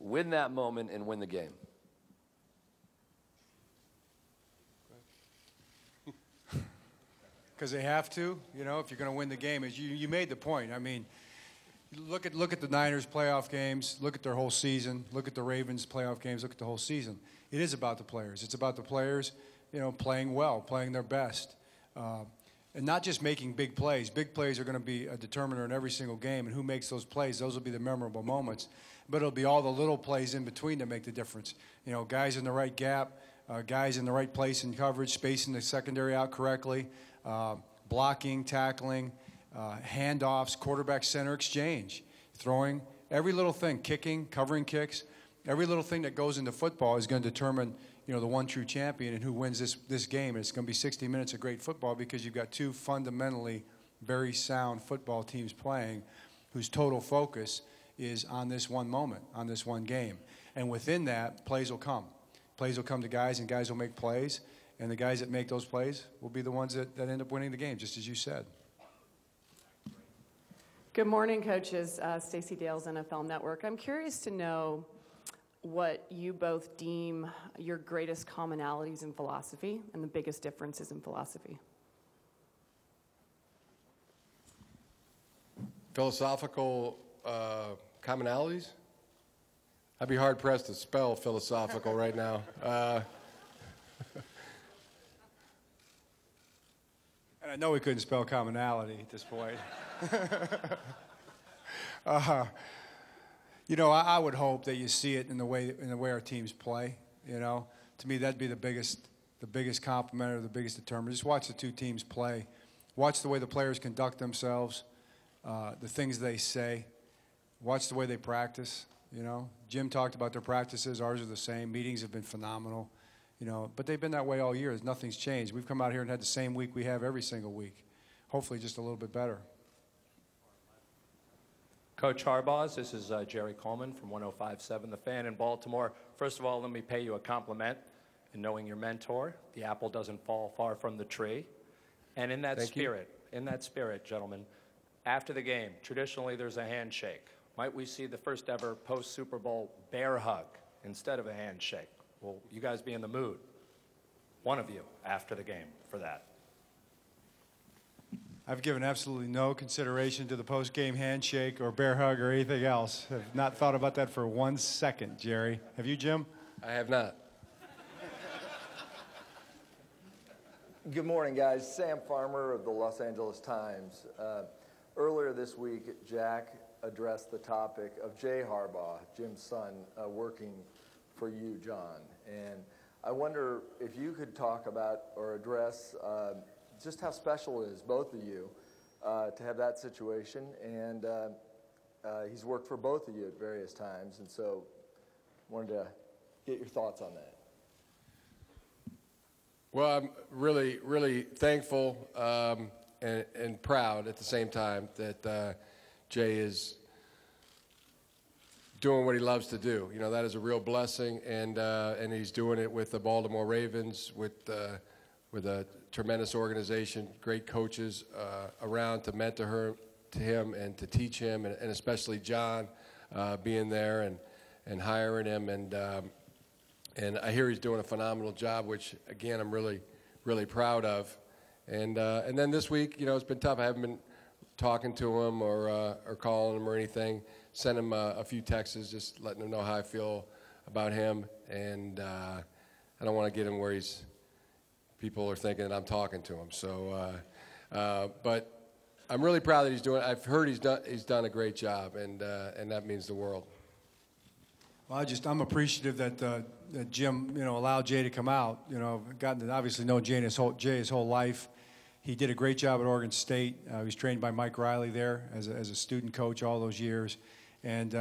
win that moment and win the game? Because they have to, you know, if you're going to win the game. As you made the point. I mean, look at the Niners playoff games, look at their whole season, look at the Ravens playoff games, look at the whole season. It is about the players. It's about the players, you know, playing well, playing their best. And not just making big plays. Big plays are going to be a determiner in every single game, and who makes those plays, those will be the memorable moments. But it'll be all the little plays in between that make the difference. You know, guys in the right gap, guys in the right place in coverage, spacing the secondary out correctly, blocking, tackling, handoffs, quarterback center exchange, throwing, every little thing, kicking, covering kicks, every little thing that goes into football is going to determine, you know, the one true champion and who wins this game. And it's going to be 60 minutes of great football because you've got two fundamentally very sound football teams playing whose total focus is on this one moment, on this one game. And within that, plays will come. Plays will come to guys, and guys will make plays. And the guys that make those plays will be the ones that end up winning the game, just as you said. Good morning, coaches. Stacey Dales, NFL Network. I'm curious to know what you both deem your greatest commonalities in philosophy and the biggest differences in philosophy. Philosophical commonalities? I'd be hard-pressed to spell philosophical right now. And I know we couldn't spell commonality at this point. You know, I would hope that you see it in the way our teams play. You know, to me, that'd be the biggest compliment or the biggest determinant. Just watch the two teams play. Watch the way the players conduct themselves, the things they say. Watch the way they practice. You know, Jim talked about their practices. Ours are the same. Meetings have been phenomenal. You know, but they've been that way all year. Nothing's changed. We've come out here and had the same week we have every single week. Hopefully just a little bit better. Coach Harbaugh, this is Jerry Coleman from 105.7 The Fan in Baltimore. First of all, let me pay you a compliment in knowing your mentor. The apple doesn't fall far from the tree. And in that spirit, gentlemen, after the game, traditionally there's a handshake. Might we see the first ever post-Super Bowl bear hug instead of a handshake? Will you guys be in the mood, one of you, after the game for that? I've given absolutely no consideration to the post-game handshake or bear hug or anything else. I've not thought about that for 1 second, Jerry. Have you, Jim? I have not. Good morning, guys. Sam Farmer of the Los Angeles Times. Earlier this week, Jack addressed the topic of Jay Harbaugh, Jim's son, working for you, John. And I wonder if you could talk about or address just how special it is, both of you, to have that situation. And he's worked for both of you at various times, and so wanted to get your thoughts on that. Well, I'm really, really thankful and proud at the same time that Jay is doing what he loves to do. You know, that is a real blessing, and he's doing it with the Baltimore Ravens, with a tremendous organization, great coaches around to mentor him and to teach him, and especially John being there and hiring him, and I hear he's doing a phenomenal job, which again I'm really, really proud of. And then this week, you know, it's been tough. I haven't been talking to him or calling him or anything. Sent him a few texts, just letting him know how I feel about him, and I don't want to get him where people are thinking that I'm talking to him. So, but I'm really proud that he's doing it. I've heard he's done a great job, and that means the world. Well, I'm appreciative that Jim, you know, allowed Jay to come out. You know, I've gotten to obviously know Jay his whole life. He did a great job at Oregon State. He was trained by Mike Riley there as a student coach all those years. And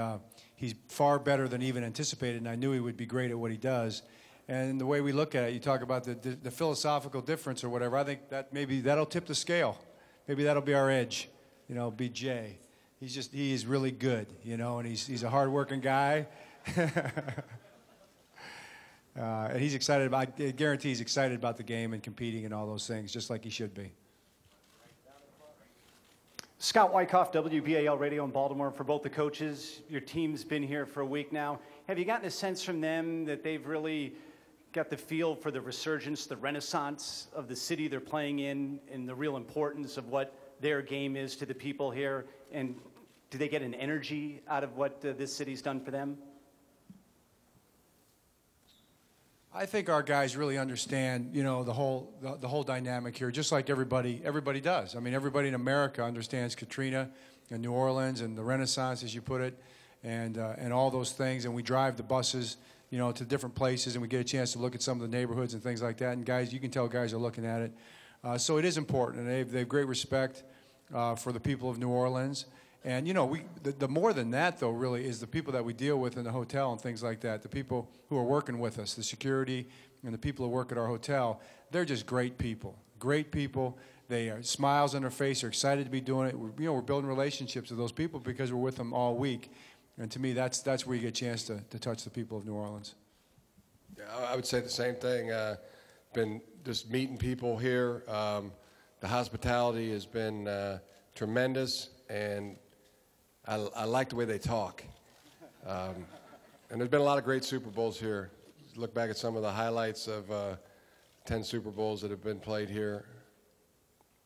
he's far better than even anticipated, and I knew he would be great at what he does. And the way we look at it, you talk about the philosophical difference or whatever, I think that maybe that'll tip the scale. Maybe that'll be our edge, you know, be Jay. He is really good, you know, and he's a hard-working guy. And he's excited I guarantee he's excited about the game and competing and all those things, just like he should be. Scott Wyckoff, WBAL Radio in Baltimore. For both the coaches, your team's been here for a week now. Have you gotten a sense from them that they've really got the feel for the resurgence, the renaissance of the city they're playing in, and the real importance of what their game is to the people here? And do they get an energy out of what this city's done for them? I think our guys really understand, you know, the whole dynamic here, just like everybody does. I mean, everybody in America understands Katrina and New Orleans and the Renaissance, as you put it, and all those things. And we drive the buses, you know, to different places, and we get a chance to look at some of the neighborhoods and things like that. And guys, you can tell guys are looking at it. So it is important, and they have great respect for the people of New Orleans. And, you know, the more than that, though, really, is the people that we deal with in the hotel and things like that, the people who are working with us, the security and the people who work at our hotel. They're just great people. Great people. They are smiles on their face. They're excited to be doing it. We're building relationships with those people because we're with them all week. And to me, that's where you get a chance to touch the people of New Orleans. Yeah, I would say the same thing. Been just meeting people here. The hospitality has been tremendous, and I like the way they talk. And there's been a lot of great Super Bowls here. Look back at some of the highlights of 10 Super Bowls that have been played here.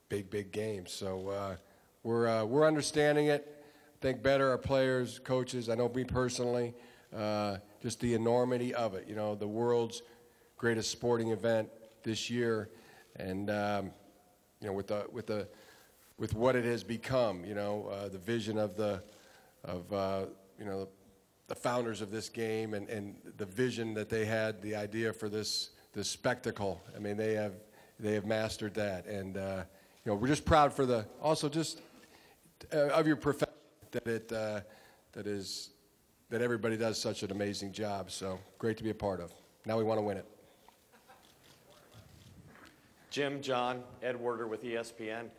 Big games. So we're understanding it. I think better our players, coaches. I know me personally, just the enormity of it. You know, the world's greatest sporting event this year, and you know, with what it has become, you know, the vision of you know, the founders of this game, and the vision that they had, the idea for this spectacle. I mean, they have mastered that, and you know, we're just proud for also just of your profession that everybody does such an amazing job. So great to be a part of. Now we want to win it. Jim, John, Ed Werder with ESPN.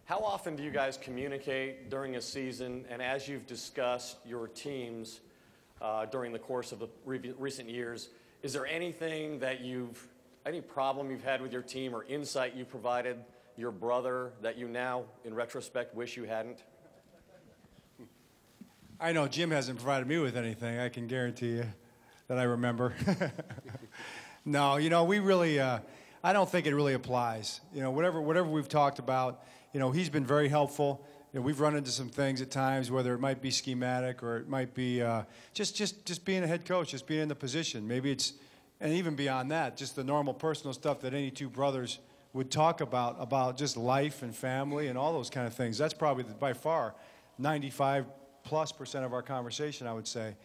How often do you guys communicate during a season, and as you've discussed your teams during the course of the recent years, is there anything that any problem you've had with your team or insight you provided your brother that you now, in retrospect, wish you hadn't? I know Jim hasn't provided me with anything, I can guarantee you, that I remember. No, you know, we really, I don't think it really applies. You know, whatever we've talked about, you know, he's been very helpful. You know, we've run into some things at times, whether it might be schematic or it might be just being a head coach, just being in the position. Maybe it's, and even beyond that, just the normal personal stuff that any two brothers would talk about just life and family and all those kind of things. That's probably by far 95+% of our conversation, I would say.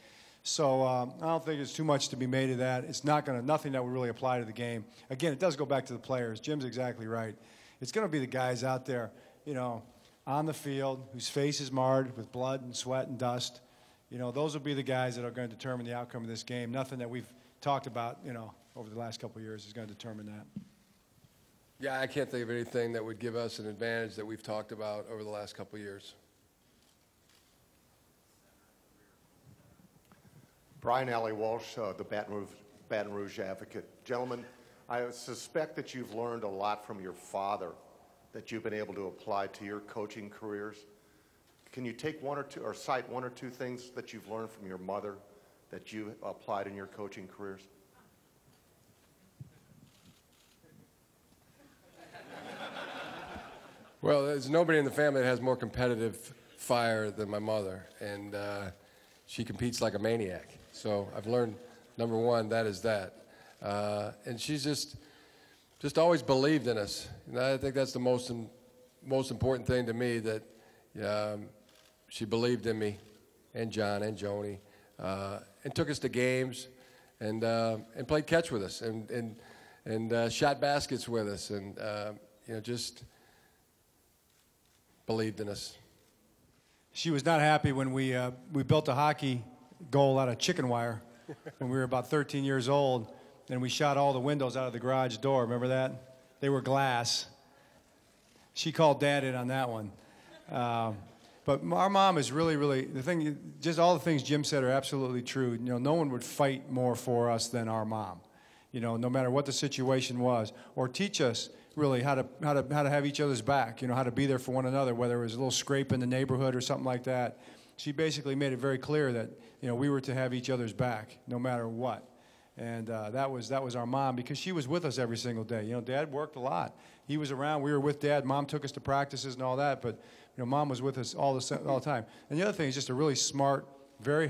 So I don't think there's too much to be made of that. It's nothing that would really apply to the game. Again, it does go back to the players. Jim's exactly right. It's going to be the guys out there, you know, on the field whose face is marred with blood and sweat and dust. You know, those will be the guys that are going to determine the outcome of this game. Nothing that we've talked about, you know, over the last couple of years is going to determine that. Yeah, I can't think of anything that would give us an advantage that we've talked about over the last couple of years. Brian Alley Walsh, the Baton Rouge Advocate. Gentlemen, I suspect that you've learned a lot from your father that you've been able to apply to your coaching careers. Can you take one or two, or cite one or two things that you've learned from your mother that you applied in your coaching careers? Well, there's nobody in the family that has more competitive fire than my mother, and she competes like a maniac. So I've learned, number one, that is that. And she's just always believed in us. And I think that's the most important thing to me, that she believed in me and John and Joni, and took us to games and played catch with us and shot baskets with us, and you know, just believed in us. She was not happy when we built a hockey goal out of chicken wire when we were about 13 years old, and we shot all the windows out of the garage door. Remember that? They were glass. She called Dad in on that one. But our mom is really, just all the things Jim said are absolutely true. You know, no one would fight more for us than our mom. You know, no matter what the situation was, or teach us really how to have each other's back, how to be there for one another, whether it was a little scrape in the neighborhood or something like that. She basically made it very clear that, we were to have each other's back no matter what. And that was our mom, because she was with us every single day. Dad worked a lot. He was around. We were with Dad. Mom took us to practices and all that, but Mom was with us all the time. And the other thing is just a really smart, very